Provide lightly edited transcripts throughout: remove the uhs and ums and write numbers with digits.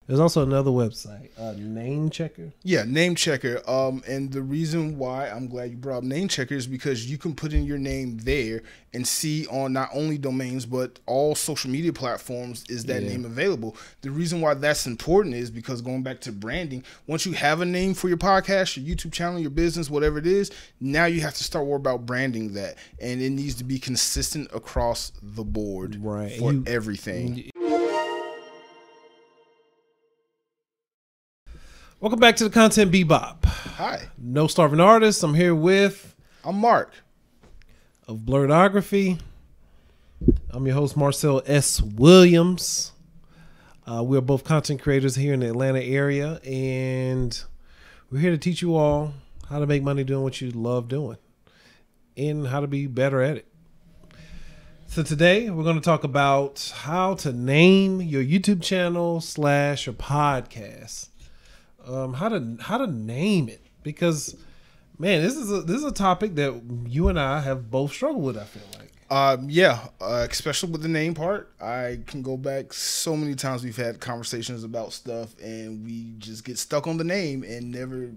There's also another website, Name Checker. Yeah, Name Checker. And the reason why I'm glad you brought up Name Checker is because you can put in your name there and see on not only domains but all social media platforms is that name available. The reason why that's important is because going back to branding, once you have a name for your podcast, your YouTube channel, your business, whatever it is, now you have to start worrying about branding that, and it needs to be consistent across the board for everything. Welcome back to the Content Bebop. Hi. No Starving Artist. I'm here with... I'm Mark. Of Blurredography. I'm your host, Marcel S. Williams. We're both content creators here in the Atlanta area, and we're here to teach you all how to make money doing what you love doing and how to be better at it. So today, we're going to talk about how to name your YouTube channel / your podcast. How to name it, because man, this is a topic that you and I have both struggled with, I feel like. Especially with the name part. I can go back so many times we've had conversations about stuff and we just get stuck on the name and never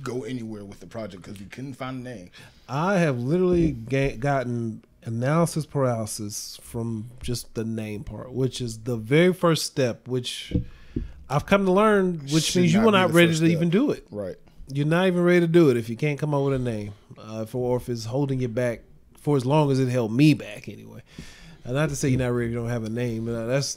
go anywhere with the project because we couldn't find a name. I have literally gotten analysis paralysis from just the name part, which is the very first step, which I've come to learn, which means you are not ready to even do it. Right. You're not even ready to do it if you can't come up with a name, or if it's holding you back for as long as it held me back anyway. Not to say you're not ready, you don't have a name. That's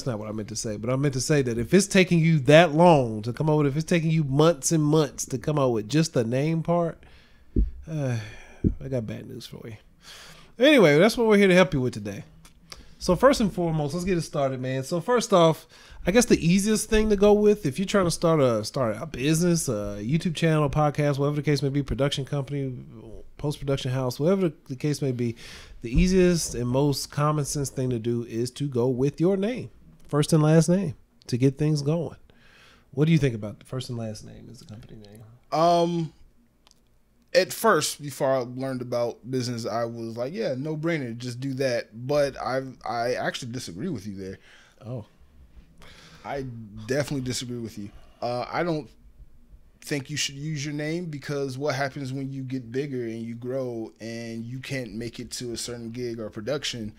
not what I meant to say. But I meant to say that if it's taking you that long to come up with, if it's taking you months and months to come up with just the name part, I got bad news for you. Anyway, that's what we're here to help you with today. So first and foremost, let's get it started, man. So first off, I guess the easiest thing to go with, if you're trying to start a business, a YouTube channel, podcast, whatever the case may be, production company, post-production house, whatever the case may be, the easiest and most common sense thing to do is to go with your name, first and last name, to get things going. What do you think about the first and last name as the company name? At first, before I learned about business, I was like, yeah, no brainer, just do that. But I actually disagree with you there. Oh. I definitely disagree with you. I don't think you should use your name, because what happens when you get bigger and you grow and you can't make it to a certain gig or production,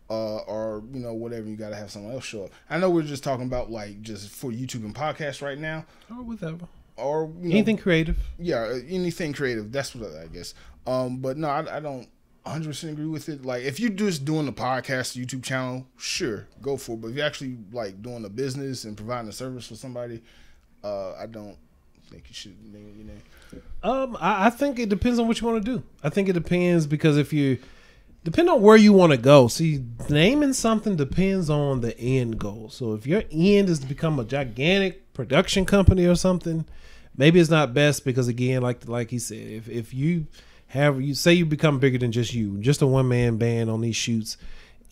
or whatever, you got to have someone else show up. I know we're just talking about like just for YouTube and podcasts right now, or whatever, or anything creative. Yeah, anything creative. That's what I guess. But no, I don't 100% agree with it. Like, if you're just doing a podcast, YouTube channel, sure, go for it. But if you're actually like doing a business and providing a service for somebody, I don't think you should name your name. I think it depends on what you want to do. I think it depends, because depend on where you want to go. See, naming something depends on the end goal. So if your end is to become a gigantic production company or something, maybe it's not best, because again, like he said, if you say you become bigger than just a one-man band on these shoots,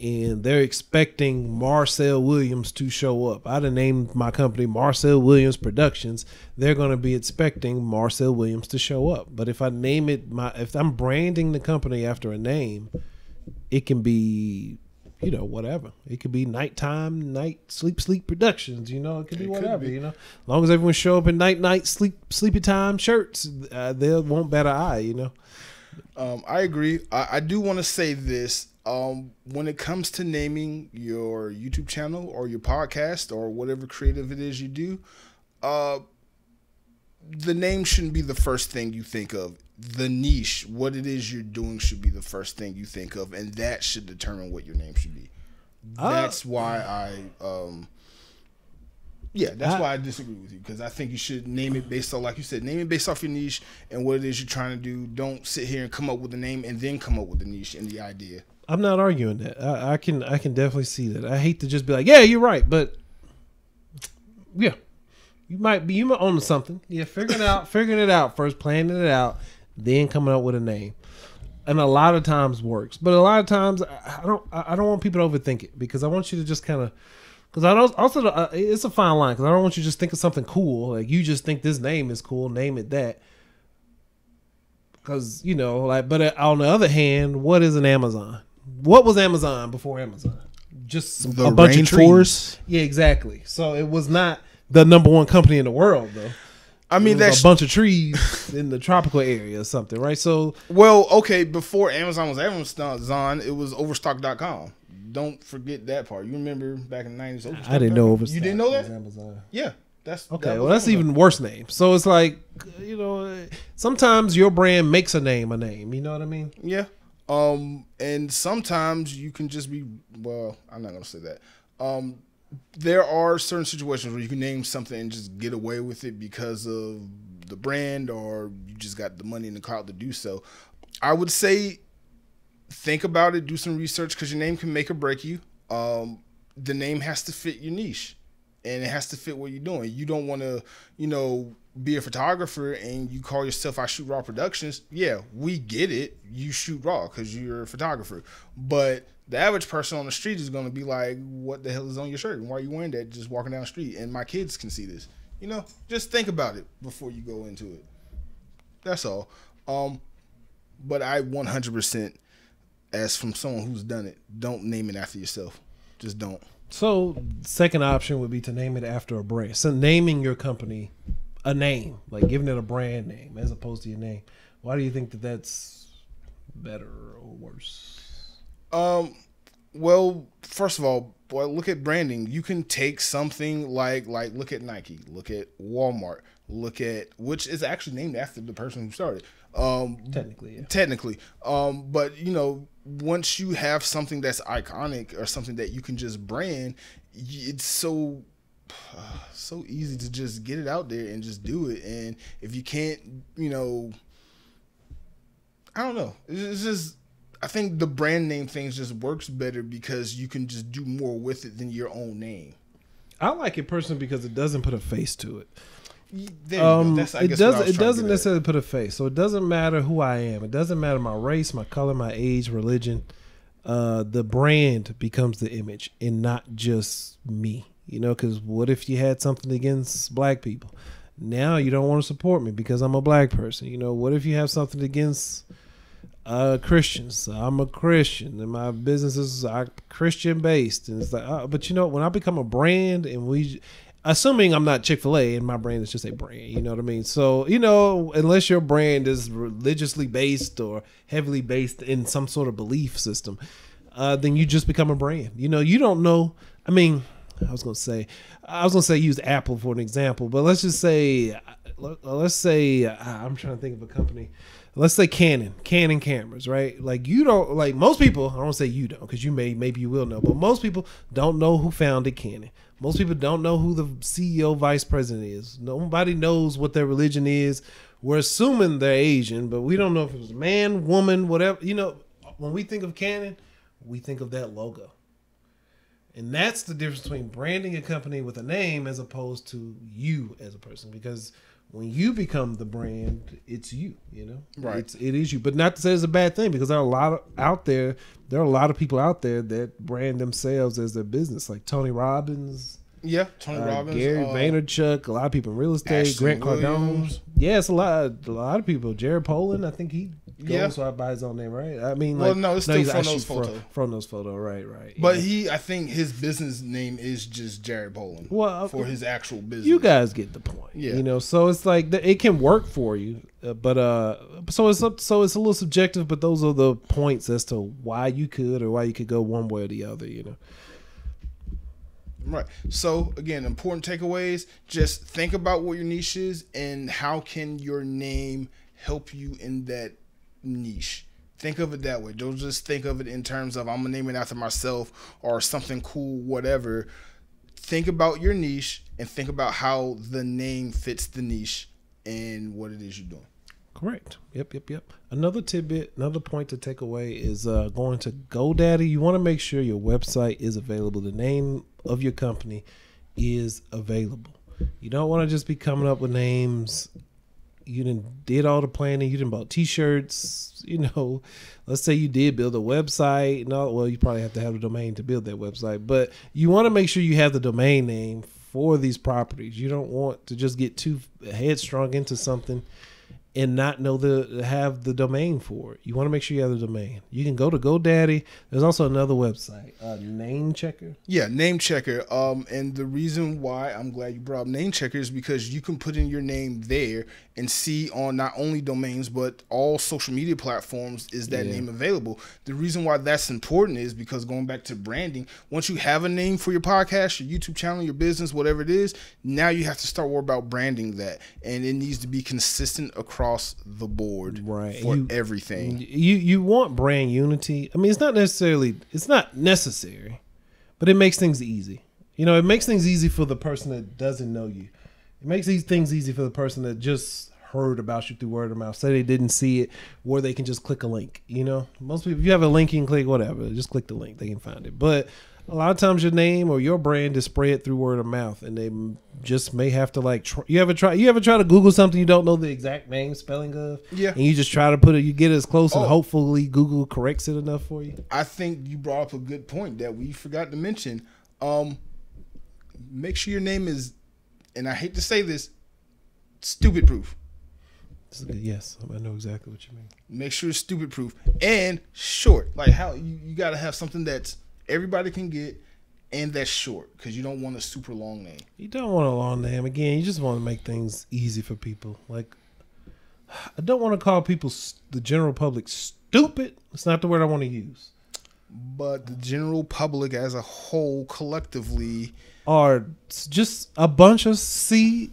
and they're expecting Marcel Williams to show up. I'd have named my company Marcel Williams Productions. They're going to be expecting Marcel Williams to show up. But if I name it, if I'm branding the company after a name, it can be, whatever. It could be Nighttime, Sleep Productions. It could be whatever. As long as everyone show up in night, sleepy time shirts, they won't bat an eye. I agree. I do want to say this. When it comes to naming your YouTube channel or your podcast or whatever creative it is you do, the name shouldn't be the first thing you think of. The niche, what it is you're doing, should be the first thing you think of, and that should determine what your name should be. That's why that's why I disagree with you, because I think you should name it based on, like you said, name it based off your niche and what it is you're trying to do. Don't sit here and come up with a name and then come up with the niche and the idea. I'm not arguing that. I can definitely see that. I hate to just be like, yeah, you're right, but yeah, you might be on to something. Yeah, figuring it out first, planning it out, then coming up with a name. And a lot of times works, but a lot of times I don't want people to overthink it, because I want you to just kind of, because I also it's a fine line, because I don't want you to just think of something cool, like you just think this name is cool, name it that. Because but on the other hand, what is an Amazon? What was Amazon before Amazon? just The a bunch of trees. rainforest? Yeah, exactly. So it was not the #1 company in the world, though. I mean, that's a bunch of trees in the tropical area or something, right? So, well, okay, before Amazon was Amazon, it was Overstock.com. Don't forget that part. You remember back in the 90s? I didn't know Overstock. You didn't know that? was Amazon. Yeah. That's Okay, that well, was that's Amazon. even worse name. So it's like, sometimes your brand makes a name. You know what I mean? Yeah. And sometimes you can just be, well, I'm not going to say that. There are certain situations where you can name something and just get away with it because of the brand, or you just got the money and the clout to do so. I would say think about it, do some research, because your name can make or break you. The name has to fit your niche, and it has to fit what you're doing. You don't want to, be a photographer and you call yourself I Shoot Raw Productions. Yeah, we get it. You shoot raw because you're a photographer. But the average person on the street is going to be like, what the hell is on your shirt? And why are you wearing that just walking down the street? And my kids can see this. Just think about it before you go into it. That's all. But I 100%, as from someone who's done it, don't name it after yourself. Just don't. So, second option would be to name it after a brand. So, naming your company a name, like giving it a brand name as opposed to your name. Why do you think that that's better or worse? Well, first of all, look at branding. You can take something like look at Nike, look at Walmart, look at, which is actually named after the person who started. Technically, yeah. Technically. But once you have something that's iconic or something that you can just brand, it's so easy to just get it out there and just do it. And if you can't, I don't know. It's just, I think the brand name things just works better because you can just do more with it than your own name. I like it personally because it doesn't put a face to it. There you go. That's, I guess, it doesn't necessarily put a face, so it doesn't matter who I am. It doesn't matter my race, my color, my age, religion. The brand becomes the image and not just me. Because what if you had something against black people? Now you don't want to support me because I'm a black person. What if you have something against Christians? I'm a Christian and my businesses are Christian based, and it's like, but when I become a brand, and assuming I'm not Chick-fil-A and my brand is just a brand, you know what I mean? So, unless your brand is religiously based or heavily based in some sort of belief system, then you just become a brand. You don't know. I mean, I was gonna say use Apple for an example, but let's say I'm trying to think of a company. Let's say Canon cameras, right? Like most people, I don't say you don't, because maybe you will know, but most people don't know who founded Canon. Most people don't know who the CEO, vice president is. Nobody knows what their religion is. We're assuming they're Asian, but we don't know if it was man, woman, whatever. When we think of Canon, we think of that logo. And that's the difference between branding a company with a name as opposed to you as a person. Because when you become the brand, it's you, Right. It is you. But not to say it's a bad thing, because there are a lot of people out there that brand themselves as their business, like Tony Robbins. Yeah, Tony Robbins, Gary Vaynerchuk, a lot of people in real estate, Ashley Grant Williams. Cardone. Yeah, it's a lot of people. Jared Polin, I think he goes by his own name, right? I mean, it's still he's Frono's Photo. Frono's Photo, right. But I think his business name is just Jared Polin. Well, for his actual business. You guys get the point. Yeah. So it's like it can work for you, but so it's a little subjective. But those are the points as to why you could go one way or the other. Right. So again, important takeaways. Just think about what your niche is and how can your name help you in that niche. Think of it that way. Don't just think of it in terms of I'm gonna name it after myself or something cool, whatever. Think about your niche and think about how the name fits the niche and what it is you're doing. Correct. Yep. Another tidbit, another point to take away is going to GoDaddy. You want to make sure your website is available. The name of your company is available. You don't want to just be coming up with names. You did all the planning. You bought T-shirts. Let's say you did build a website. No, well, you probably have to have a domain to build that website. But you want to make sure you have the domain name for these properties. You don't want to just get too headstrong into something and not know have the domain for it. You want to make sure you have the domain. You can go to GoDaddy. There's also another website, Name Checker. Yeah, Name Checker. And the reason why I'm glad you brought up Name Checker is because you can put in your name there and see on not only domains but all social media platforms is that name available. The reason why that's important is because going back to branding, once you have a name for your podcast, your YouTube channel, your business, whatever it is, now you have to start worrying about branding that, and it needs to be consistent across the board for everything. You want brand unity. I mean, it's not necessary, but it makes things easy. You know, it makes things easy for the person that doesn't know you. It makes these things easy for the person that just heard about you through word of mouth, say they didn't see it, or they can just click a link. You know, most people, if you have a link, you can click whatever, just click the link, they can find it. But a lot of times your name or your brand is spread through word of mouth, and they just may have to you ever try to Google something you don't know the exact name spelling of, and you just try to put it, you get it as close, and hopefully Google corrects it enough for you. I think you brought up a good point that we forgot to mention. Make sure your name is, and I hate to say this, stupid proof. Yes, I know exactly what you mean. Make sure it's stupid proof and short. Like how you got to have something that's everybody can get and that's short, because you don't want a super long name. You don't want a long name. Again, you just want to make things easy for people. Like, I don't want to call people, the general public, stupid. It's not the word I want to use. But the general public as a whole collectively are just a bunch of C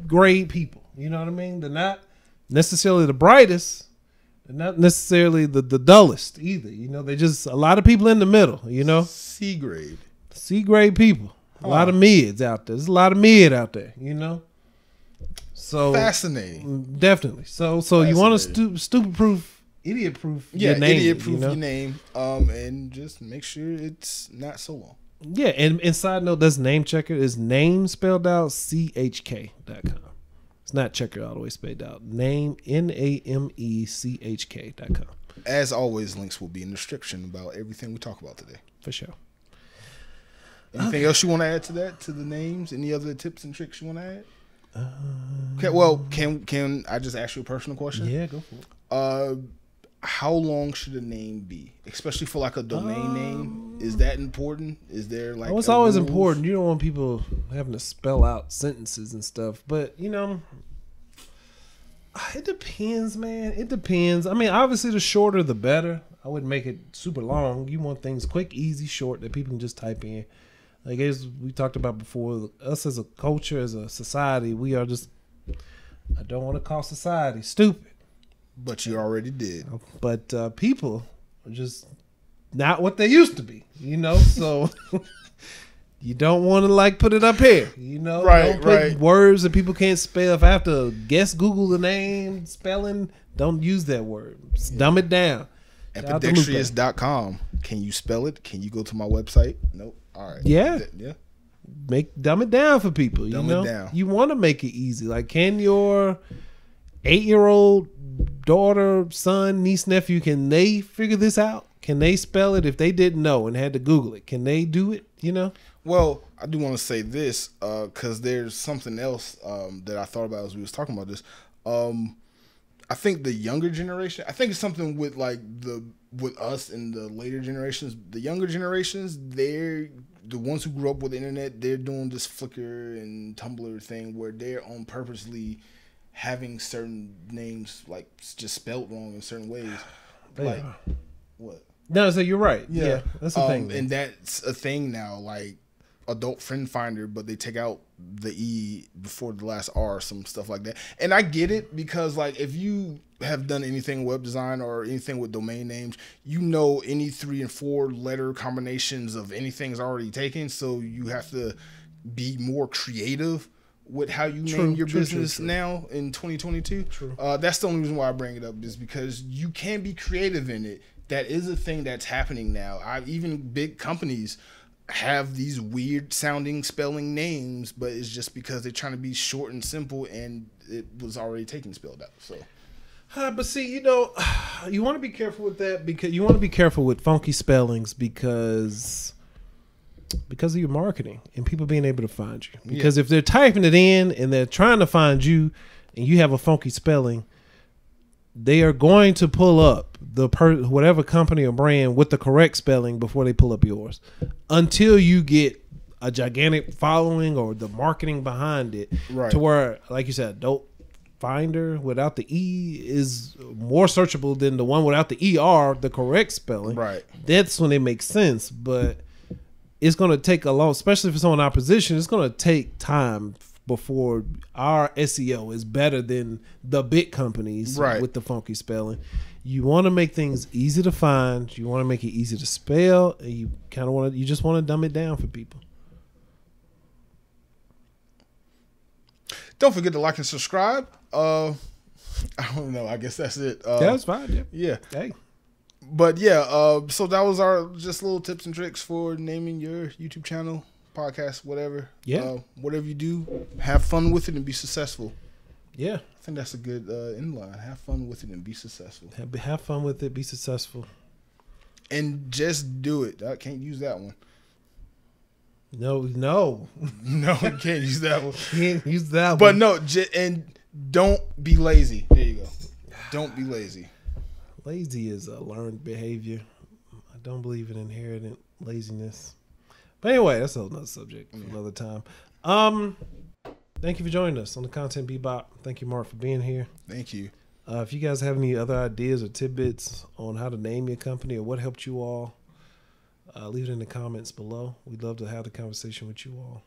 grade people. You know what I mean? They're not necessarily the brightest. They're not necessarily the dullest either. You know, they're just a lot of people in the middle, you know? C grade people. A lot of mids out there. There's a lot of mid out there, you know? So fascinating. Definitely. So you want to stupid proof, idiot proof your name. Idiot proof your name. And just make sure it's not so long. Yeah, and side note, that's Name Checker. Is name spelled out CHK.com. It's not checker all the way spelled out. Name NAMECHK.com. As always, links will be in the description about everything we talk about today. For sure. Anything else you want to add to that? To the names? Any other tips and tricks you want to add? Okay, well, can I just ask you a personal question? Yeah, go for it. How long should a name be, especially for like a domain name? Is that important? Is there like? It's always important. You don't want people having to spell out sentences and stuff. But you know, it depends, man. It depends. I mean, obviously, the shorter the better. I wouldn't make it super long. You want things quick, easy, short that people can just type in. Like as we talked about before, us as a culture, as a society, we are just. I don't want to call society stupid. But you already did. But people are just not what they used to be, you know? So you don't want to like put it up here, you know? Don't put words that people can't spell. If I have to guess Google the name, spelling, don't use that word. Just dumb it down. Epidextrious.com. Can you spell it? Can you go to my website? Nope. All right. Yeah. Yeah. Dumb it down for people, you know? Dumb it down. You want to make it easy. Like, can your 8-year-old daughter, son, niece, nephew, can they figure this out? Can they spell it if they didn't know and had to Google it? Can they do it, you know? Well, I do want to say this because there's something else that I thought about as we was talking about this. I think the younger generation, I think it's something with like with us and the later generations. The younger generations, they're the ones who grew up with the internet. They're doing this Flickr and Tumblr thing where they're on purposely having certain names like just spelled wrong in certain ways. Like what? No, so you're right. Yeah, that's a thing. And that's a thing now, like Adult Friend Finder, but they take out the E before the last R, some stuff like that. And I get it, because like if you have done anything web design or anything with domain names, you know any 3 and 4 letter combinations of anything is already taken, so you have to be more creative with how you name your business now in 2022. That's the only reason why I bring it up, is because you can be creative in it. That is a thing that's happening now. Even big companies have these weird sounding spelling names, but it's just because they're trying to be short and simple, and it was already taken spelled out. So, but see, you know, you want to be careful with that, because you want to be careful with funky spellings because of your marketing and people being able to find you. Because if they're typing it in and they're trying to find you and you have a funky spelling, they are going to pull up whatever company or brand with the correct spelling before they pull up yours, until you get a gigantic following or the marketing behind it, right, to where, like you said, Dope Finder without the E is more searchable than the one without the ER, the correct spelling. Right. That's when it makes sense. But it's going to take a long, especially for someone in our position, it's going to take time before our SEO is better than the big companies, right, with the funky spelling. You want to make things easy to find. You want to make it easy to spell. And you kind of you just want to dumb it down for people. Don't forget to like and subscribe. I don't know. I guess that's it. That's fine. Yeah. Hey. But yeah, so that was our just little tips and tricks for naming your YouTube channel, podcast, whatever. Yeah. Whatever you do, have fun with it and be successful. Yeah. I think that's a good inline. Have fun with it and be successful. Have fun with it. Be successful. And just do it. I can't use that one. No, you can't use that one. Can't use that one. But no, and don't be lazy. There you go. Don't be lazy. Lazy is a learned behavior. I don't believe in inherited laziness. But anyway, that's another subject for another time. Thank you for joining us on the Content Bebop. Thank you, Mark, for being here. Thank you. If you guys have any other ideas or tidbits on how to name your company or what helped you all, leave it in the comments below. We'd love to have the conversation with you all.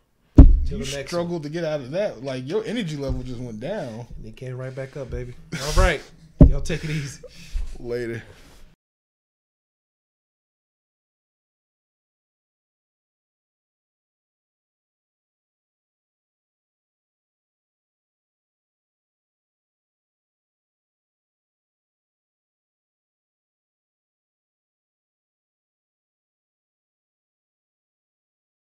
You struggled to get out of that. Like, your energy level just went down. And it came right back up, baby. All right. Y'all take it easy. Later.